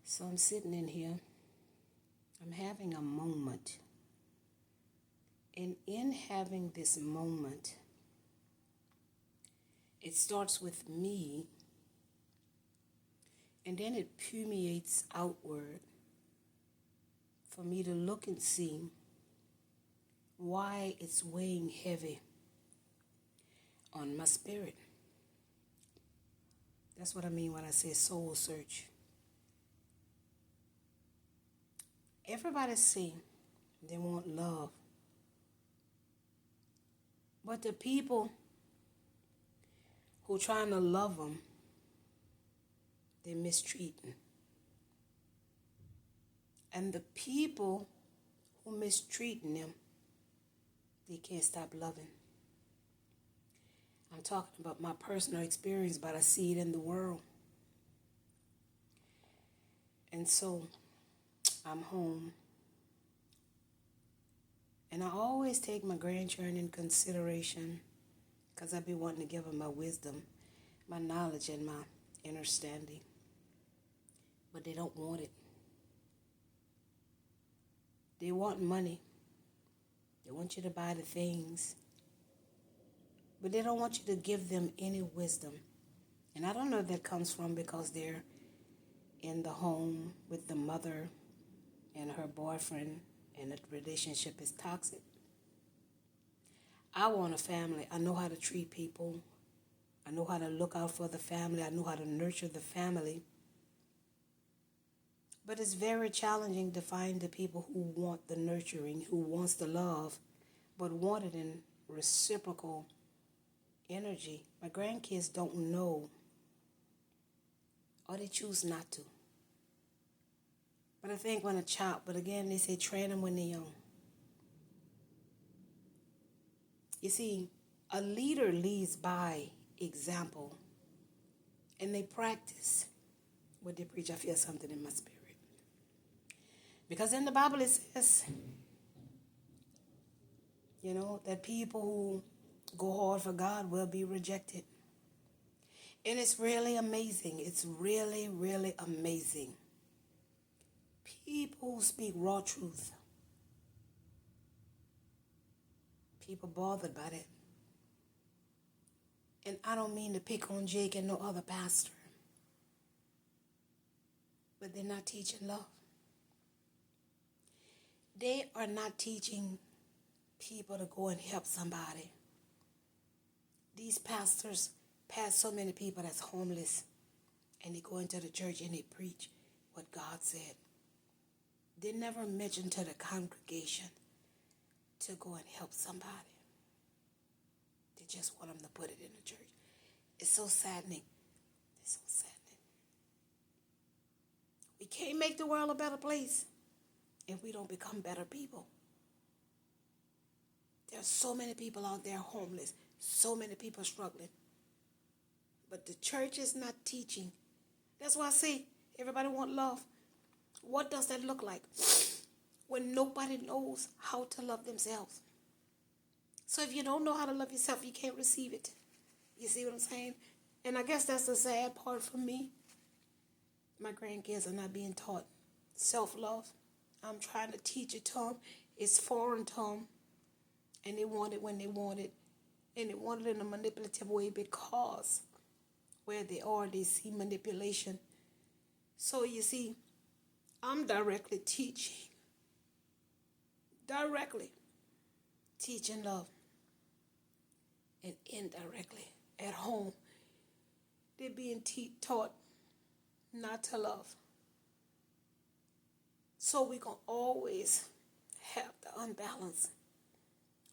So I'm sitting in here. I'm having a moment. And in having this moment, it starts with me, and then it permeates outward for me to look and see why it's weighing heavy on my spirit. That's what I mean when I say soul search. Everybody say they want love. But the people who trying to love them, they mistreating. And the people who mistreating them, they can't stop loving. I'm talking about my personal experience, but I see it in the world. And so I'm home. And I always take my grandchildren in consideration because I be wanting to give them my wisdom, my knowledge, and my understanding. But they don't want it. They want money. They want you to buy the things. But they don't want you to give them any wisdom. And I don't know if that comes from because they're in the home with the mother and her boyfriend and the relationship is toxic. I want a family. I know how to treat people. I know how to look out for the family. I know how to nurture the family. But it's very challenging to find the people who want the nurturing, who wants the love, but want it in reciprocal energy. My grandkids don't know, or they choose not to. But I think when a child, but again, they say train them when they're young. You see, a leader leads by example, and they practice what they preach. I feel something in my spirit. Because in the Bible it says, that people who go hard for God will be rejected. And it's really amazing. It's really, really amazing. People who speak raw truth. People bothered by that. And I don't mean to pick on Jake and no other pastor. But they're not teaching love. They are not teaching people to go and help somebody. These pastors pass so many people that's homeless, and they go into the church and they preach what God said. They never mention to the congregation to go and help somebody. They just want them to put it in the church. It's so saddening. It's so saddening. We can't make the world a better place if we don't become better people. There are so many people out there homeless, so many people struggling. But the church is not teaching. That's why I say everybody want love. What does that look like? When nobody knows how to love themselves. So if you don't know how to love yourself, you can't receive it. You see what I'm saying? And I guess that's the sad part for me. My grandkids are not being taught self-love. I'm trying to teach it to them. It's foreign to them. And they want it when they want it. And they want it in a manipulative way because where they are, they see manipulation. So you see, I'm directly teaching love. And indirectly, at home, they're being taught not to love. So we're going to always have the unbalance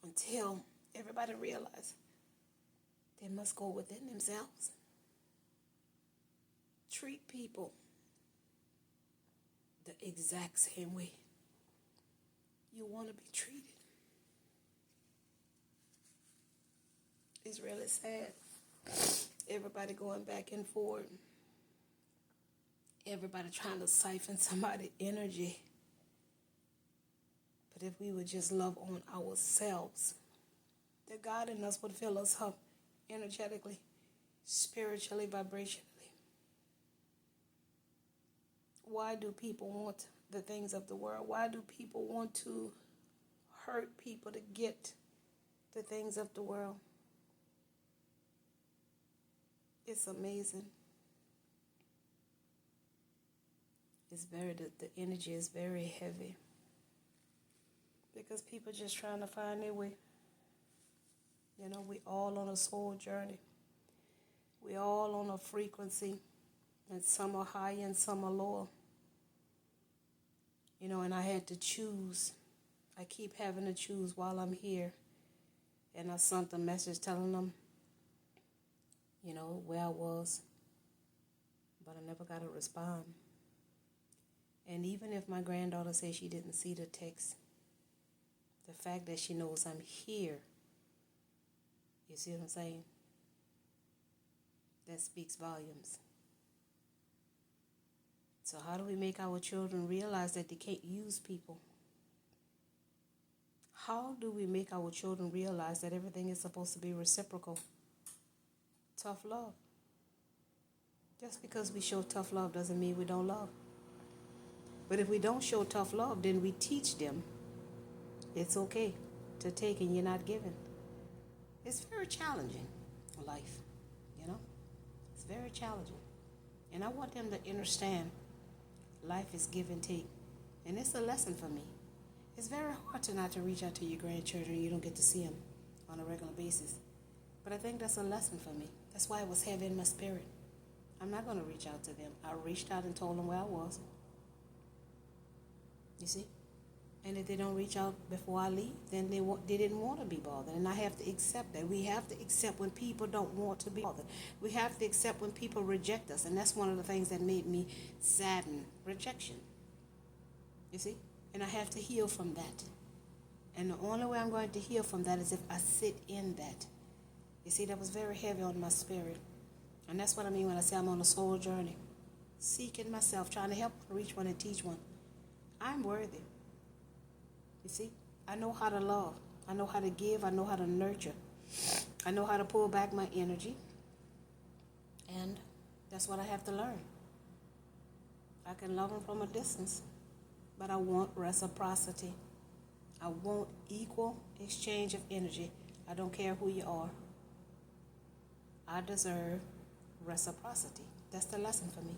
until everybody realizes they must go within themselves. Treat people the exact same way you want to be treated. It's really sad. Everybody going back and forth. Everybody trying to siphon somebody's energy. But if we would just love on ourselves, the God in us would fill us up energetically, spiritually, vibrationally. Why do people want the things of the world? Why do people want to hurt people to get the things of the world? It's amazing. The energy is very heavy because people just trying to find their way. You know, we all on a soul journey. We all on a frequency, and some are high and some are lower. You know, and I had to choose. I keep having to choose while I'm here. And I sent a message telling them, you know, where I was. But I never got a response. And even if my granddaughter says she didn't see the text, the fact that she knows I'm here, you see what I'm saying? That speaks volumes. So how do we make our children realize that they can't use people? How do we make our children realize that everything is supposed to be reciprocal? Tough love. Just because we show tough love doesn't mean we don't love. But if we don't show tough love, then we teach them it's okay to take and you're not giving. It's very challenging, life, you know? It's very challenging. And I want them to understand life is give and take. And it's a lesson for me. It's very hard to not to reach out to your grandchildren. You don't get to see them on a regular basis. But I think that's a lesson for me. That's why it was heavy in my spirit. I'm not going to reach out to them. I reached out and told them where I was. You see? And if they don't reach out before I leave, then they didn't want to be bothered. And I have to accept that. We have to accept when people don't want to be bothered. We have to accept when people reject us. And that's one of the things that made me sadden rejection. You see? And I have to heal from that. And the only way I'm going to heal from that is if I sit in that. You see, that was very heavy on my spirit. And that's what I mean when I say I'm on a soul journey. Seeking myself, trying to help one, reach one, and teach one. I'm worthy. You see, I know how to love. I know how to give. I know how to nurture. I know how to pull back my energy. And that's what I have to learn. I can love them from a distance, but I want reciprocity. I want equal exchange of energy. I don't care who you are. I deserve reciprocity. That's the lesson for me.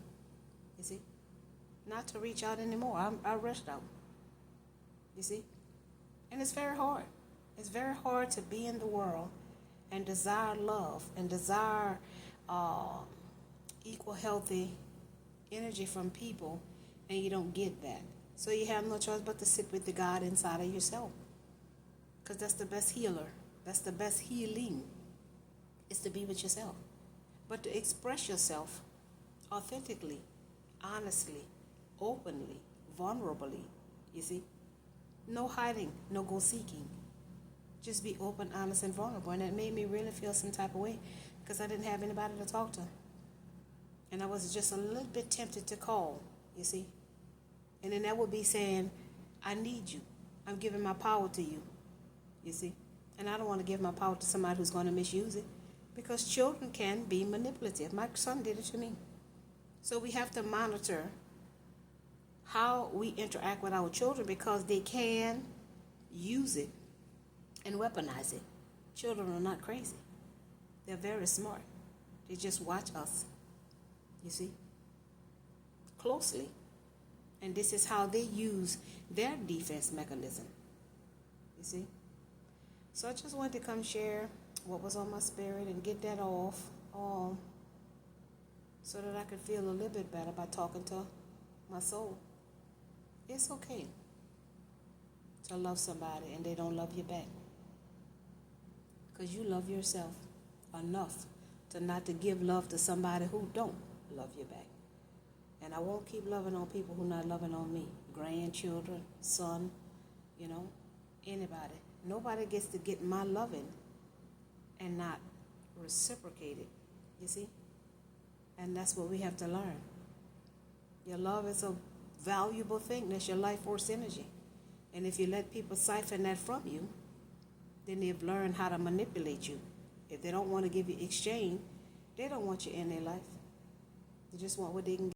You see? Not to reach out anymore. I rushed out. You see? And it's very hard. It's very hard to be in the world and desire love and desire equal healthy energy from people, and you don't get that. So you have no choice but to sit with the God inside of yourself. Because that's the best healer. That's the best healing, is to be with yourself. But to express yourself authentically, honestly, openly, vulnerably, you see? No hiding, no go seeking. Just be open, honest, and vulnerable. And it made me really feel some type of way because I didn't have anybody to talk to. And I was just a little bit tempted to call, you see? And then that would be saying, I need you. I'm giving my power to you, you see? And I don't want to give my power to somebody who's going to misuse it because children can be manipulative. My son did it to me. So we have to monitor how we interact with our children because they can use it and weaponize it. Children are not crazy. They're very smart. They just watch us, you see, closely. And this is how they use their defense mechanism, you see. So I just wanted to come share what was on my spirit and get that off so that I could feel a little bit better by talking to my soul. It's okay to love somebody and they don't love you back. Because you love yourself enough to not to give love to somebody who don't love you back. And I won't keep loving on people who not loving on me. Grandchildren, son, you know, anybody. Nobody gets to get my loving and not reciprocate it, you see? And that's what we have to learn. Your love is a valuable thing. That's your life force energy. And if you let people siphon that from you, then they've learned how to manipulate you. If they don't want to give you exchange, they don't want you in their life. They just want what they can get.